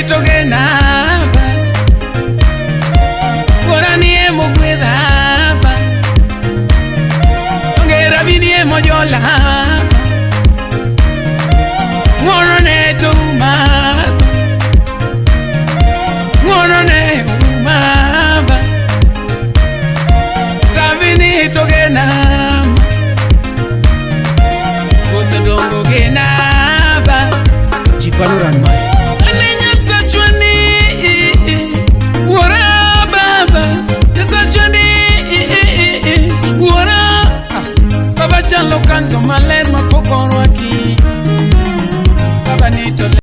toge naba Gorani emo gwedaba Ongera bini emo jola Ngono ne to umaba Ngono ne umaba Rabini toge naba Goto dongo genaba Jipanuran mai Anenya sachwani Wara baba Sachwani Wara Baba chalo kanzo male